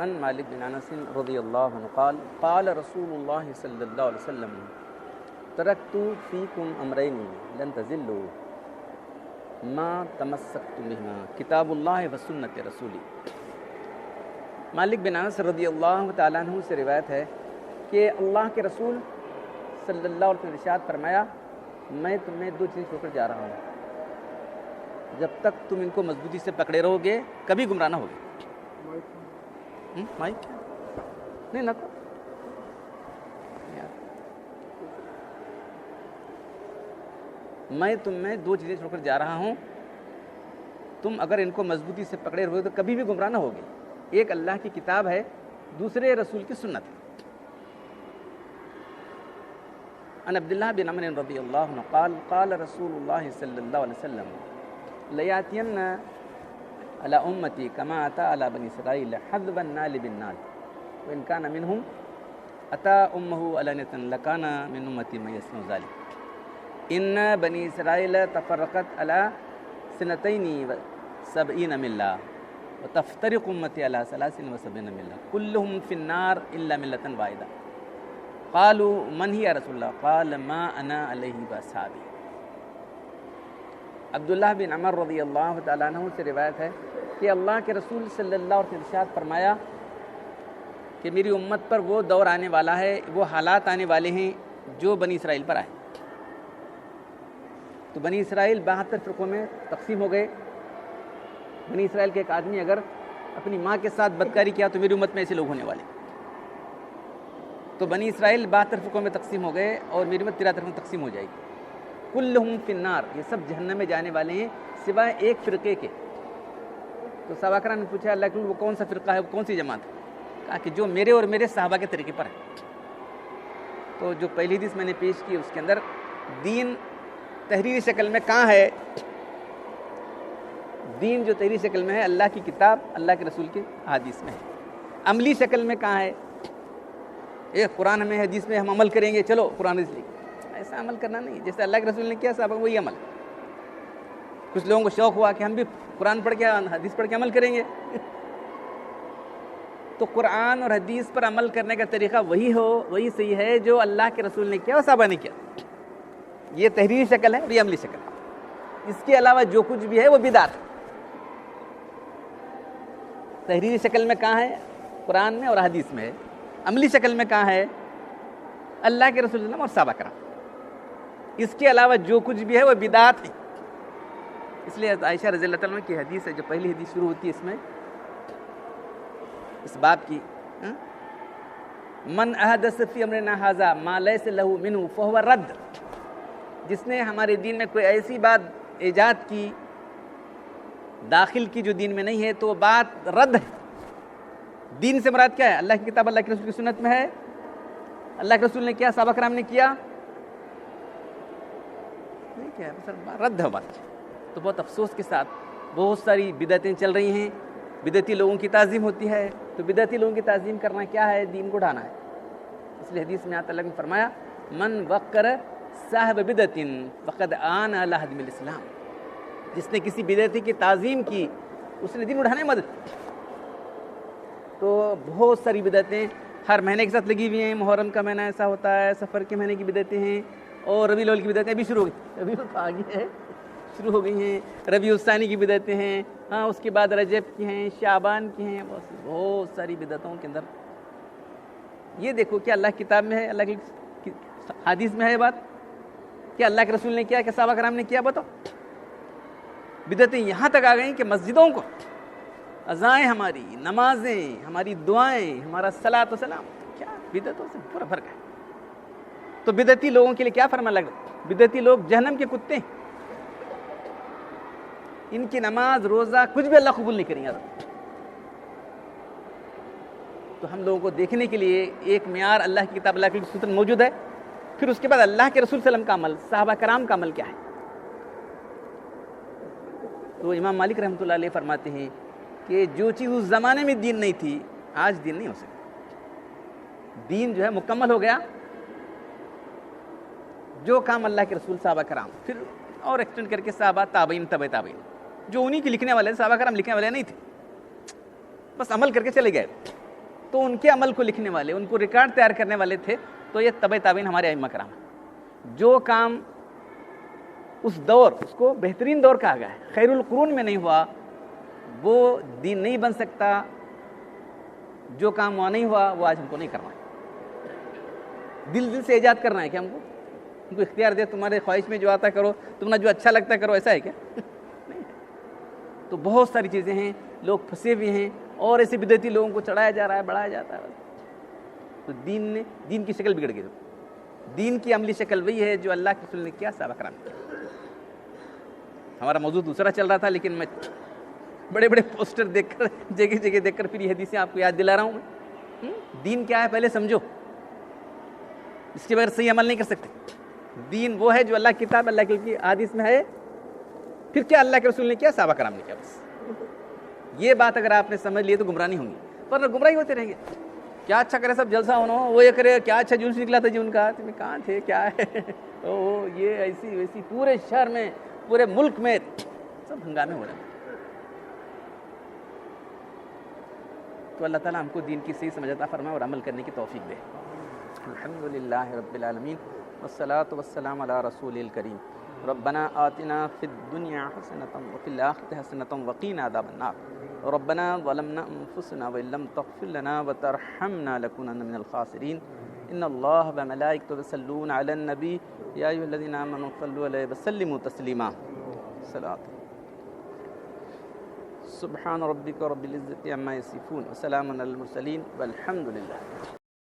عن مالک بن انس رضی اللہ عنہ قال قال رسول اللہ صلی اللہ علیہ وسلم ترکت فیکم امرین لن تضلوا ما تمسکتم بہما کتاب اللہ و سنت رسولی۔ مالک بن انس رضی اللہ تعالیٰ عنہ سے روایت ہے کہ اللہ کے رسول صلی اللہ علیہ وسلم نے ارشاد فرمایا میں تمہیں دو چیزیں چھوڑ کر جا رہا ہوں، جب تک تم ان کو مضبوطی سے پکڑے رہو گے کبھی گمراہ نہ ہوگے۔ مائک نہیں نہ میں تمہیں دو چیزیں چھوڑ کر جا رہا ہوں، تم اگر ان کو مضبوطی سے پکڑے رہو تو کبھی بھی گمراہ نہ ہوگے۔ ایک اللہ کی کتاب ہے، دوسرے رسول کی سنت ہے۔ عن عبداللہ بن عمر رضی اللہ عنہ قال قال رسول اللہ صلی اللہ علیہ وسلم لیاتین علی امتی کما اتا علی بنی اسرائیل حذو النال بالنال وان کان منہم اتا امہ علانیۃ لکان من امتی من یصنع ذلک ان بنی اسرائیل تفرقت علی سنتین وسبعین ملہ وتفترق امتی علی ثلاث وسبعین ملہ کلہم فی النار الا ملۃ واحدہ قالوا من ہی یا رسول اللہ قال ما انا علیہ واصحابی۔ عبداللہ بن عمر رضی اللہ تعالیٰ عنہ سے روایت ہے کہ اللہ کے رسول صلی اللہ علیہ وسلم نے ارشاد فرمایا کہ میری امت پر وہ دور آنے والا ہے، وہ حالات آنے والے ہیں جو بنی اسرائیل پر آئے۔ تو بنی اسرائیل 72 فرقوں میں تقسیم ہو گئے۔ بنی اسرائیل کے ایک آدمی اگر اپنی ماں کے ساتھ بدکاری کیا تو میری امت میں ایسے لوگ ہونے والے۔ تو بنی اسرائیل 72 فرقوں میں تقسیم ہو گئے اور میری امت 73 میں تقسیم ہو جائے گی۔ کلہم فی النار، یہ سب جہنم میں جانے والے ہیں سوائے ایک فرقے کے۔ تو صحابہ کرام نے پوچھا اللہ کے وہ کون سا فرقہ ہے، وہ کون سی جماعت ہے؟ کہا کہ جو میرے اور میرے صحابہ کے طریقے پر ہے۔ تو جو پہلی حدیث میں نے پیش کی اس کے اندر دین تحریری شکل میں کہاں ہے؟ دین جو تحریری شکل میں ہے اللہ کی کتاب، اللہ کے رسول کے حدیث میں ہے۔ عملی شکل میں کہاں ہے؟ ایک قرآن میں حدیث میں ہم عمل کریں گے، چلو قرآن حدیث لکھ، ایسا عمل کرنا نہیں، جیسے اللہ کے رسول نے کیا صحابہ وہی عمل۔ کچھ لوگوں کو شوق ہوا کہ ہم بھی قرآن پڑھ کے حدیث پڑھ کے عمل کریں گے، تو قرآن اور حدیث پر عمل کرنے کا طریقہ وہی صحیح ہے جو اللہ کے رسول نے کیا اور صحابہ نے کیا۔ یہ تحریری شکل ہے اور یہ عملی شکل ہے۔ اس کے علاوہ جو کچھ بھی ہے وہ بدعت ہے۔ تحریری شکل میں کہاں ہے؟ قرآن میں اور حدیث میں ہے۔ عملی شکل میں کہاں ہے؟ اللہ کے رسول صلی اللہ علیہ وسلم اور صحابہ کرام۔ اس کے علاوہ جو کچھ بھی ہے وہ بدعت ہے۔ اس لیے عائشہ رضی اللہ تعالیٰ عنہ کی حدیث ہے، جو پہلی حدیث شروع ہوتی ہے اس میں اس باب کی، من احدث فی امرنا ھذا ما لیس لہ منہ فہو رد، جس نے ہمارے دین میں کوئی ایسی بات ایجاد کی، داخل کی جو دین میں نہیں ہے تو وہ بات رد ہے۔ دین سے مراد کیا ہے؟ اللہ کی کتاب، اللہ کے رسول کی سنت میں ہے، اللہ کے رسول نے کیا، صحابہ کرام نے کیا، نہیں کیا، رد ہے بات۔ تو بہت افسوس کے ساتھ بہت ساری بدعتیں چل رہی ہیں، بدعتی لوگوں کی تعظیم ہوتی ہے۔ تو بدعتی لوگوں کی تعظیم کرنا کیا ہے؟ دین کو ڈھانا ہے۔ اس لیے حدیث میں آتا اللہ نے فرمایا من وقر صاحب بدعت فقد آن علی ہدم الاسلام، جس نے کسی بدعتی کی تعظیم کی اس نے دین اٹھانے میں مدد کی۔ تو بہت ساری بدعتیں ہر مہینے کے ساتھ لگی ہوئی ہیں۔ محرم کا مہینہ ایسا ہوتا ہے، سفر کے مہینے کی بدعتیں ہیں، اور ربیع الاول کی بدعتیں بھی شروع ہو گئی، ابھی تو آگے ہے، شروع ہو گئی ہیں۔ ربیع الثانی کی بدعتیں ہیں، اس کے بعد رجب کی ہیں، شعبان کی ہیں، بہت ساری بدعتوں کے اندر یہ دیکھو کہ اللہ کی کتاب میں ہے، اللہ کی حدیث میں ہے بات، کہ اللہ کے رسول نے کیا، کہ صحابہ کرام نے کیا، بتاؤ۔ بدعتیں یہاں تک آ گئیں کہ مسجدوں کو اذائیں، ہماری نمازیں، ہماری دعائیں، ہمارا صلاۃ و سلام، کیا بدعتوں سے پورا فرق ہے۔ تو بدعتی لوگوں کے لیے کیا فرمان لگ رہا ہے؟ بدعتی لوگ جہنم کے کتے ہیں، ان کی نماز روزہ کچھ بھی اللہ قبول نہیں کریں گے۔ تو ہم لوگوں کو دیکھنے کے لیے ایک معیار اللہ کی کتاب، اللہ کی سنت موجود ہے، پھر اس کے بعد اللہ کے رسول صلی اللہ علیہ وسلم کا عمل، صحابہ کرام کا عمل کیا ہے۔ تو امام مالک رحمۃ اللہ علیہ فرماتے ہیں کہ جو چیز اس زمانے میں دین نہیں تھی آج دین نہیں ہو سکتی۔ دین جو ہے مکمل ہو گیا، جو کام اللہ کے رسول، صحابہ کرام، پھر اور ایکسٹینڈ کر کے صحابہ، تابعین، تبع تابعین، جو انہی کے لکھنے والے، صحابہ کرام لکھنے والے نہیں تھے، بس عمل کر کے چلے گئے۔ تو ان کے عمل کو لکھنے والے، ان کو ریکارڈ تیار کرنے والے تھے تو یہ تبع تابعین ہمارے ائمہ کرام ہیں۔ جو کام اس دور، اس کو بہترین دور کہا گیا ہے، خیر القرون میں نہیں ہوا وہ دین نہیں بن سکتا، جو کام وہاں نہیں ہوا وہ آج ہم کو نہیں کرنا ہے۔ دل سے ایجاد کرنا ہے کہ ہم کو اختیار دے تمہارے خواہش میں جو آتا کرو، تمہیں جو اچھا لگتا کرو، ایسا ہے کیا؟ نہیں۔ تو بہت ساری چیزیں ہیں، لوگ پھنسے ہوئے ہیں اور ایسے بدعتی لوگوں کو چڑھایا جا رہا ہے، بڑھایا جاتا ہے۔ تو دین کی شکل بگڑ گئی۔ دین کی عملی شکل وہی ہے جو اللہ کے رسول نے کیا، صحابہ کرام نے۔ ہمارا موضوع دوسرا چل رہا تھا، لیکن میں بڑے بڑے پوسٹر دیکھ کر، جگہ جگہ دیکھ کر پھر یہ حدیثیں آپ کو یاد دلا رہا ہوں میں۔ دین کیا ہے پہلے سمجھو، اس کے بغیر صحیح عمل نہیں کر سکتے۔ دین وہ ہے جو اللہ کی کتاب، اللہ کی حدیث میں ہے، پھر کیا اللہ کے رسول نے کیا، صحابہ کرام نے کیا۔ بس یہ بات اگر آپ نے سمجھ لی تو گمراہ نہیں ہوں گی، ورنہ گمراہی ہوتے رہیں گے۔ کیا اچھا کرے سب جلسہ ہونا، وہ یہ کرے، کیا اچھا جلوس نکلا تھا جی ان کا، تمہیں کہاں تھے، کیا ہے، او یہ ایسی ویسی، پورے شہر میں، پورے ملک میں سب ہنگامے ہو رہے ہیں۔ تو اللہ تعالیٰ ہم کو دین کی صحیح سمجھ عطا فرمائے اور عمل کرنے کی توفیق دے۔ الحمدللہ رب العالمین والصلاة والسلام علی رسول الکریم۔ ربنا آتنا فی الدنیا حسنۃ وفی الآخرۃ حسنۃ وقینا عذاب النار۔ ربنا ظلمنا انفسنا وان لم تغفر لنا وترحمنا لنكونن من الخاسرین۔ ان اللہ وملائکته یصلون علی النبی یا ایھا الذین آمنوا صلوا علیہ وسلموا تسلیما۔ صلاۃ سبحان ربک رب العزة عما یصفون وسلام علی المرسلین والحمد للہ۔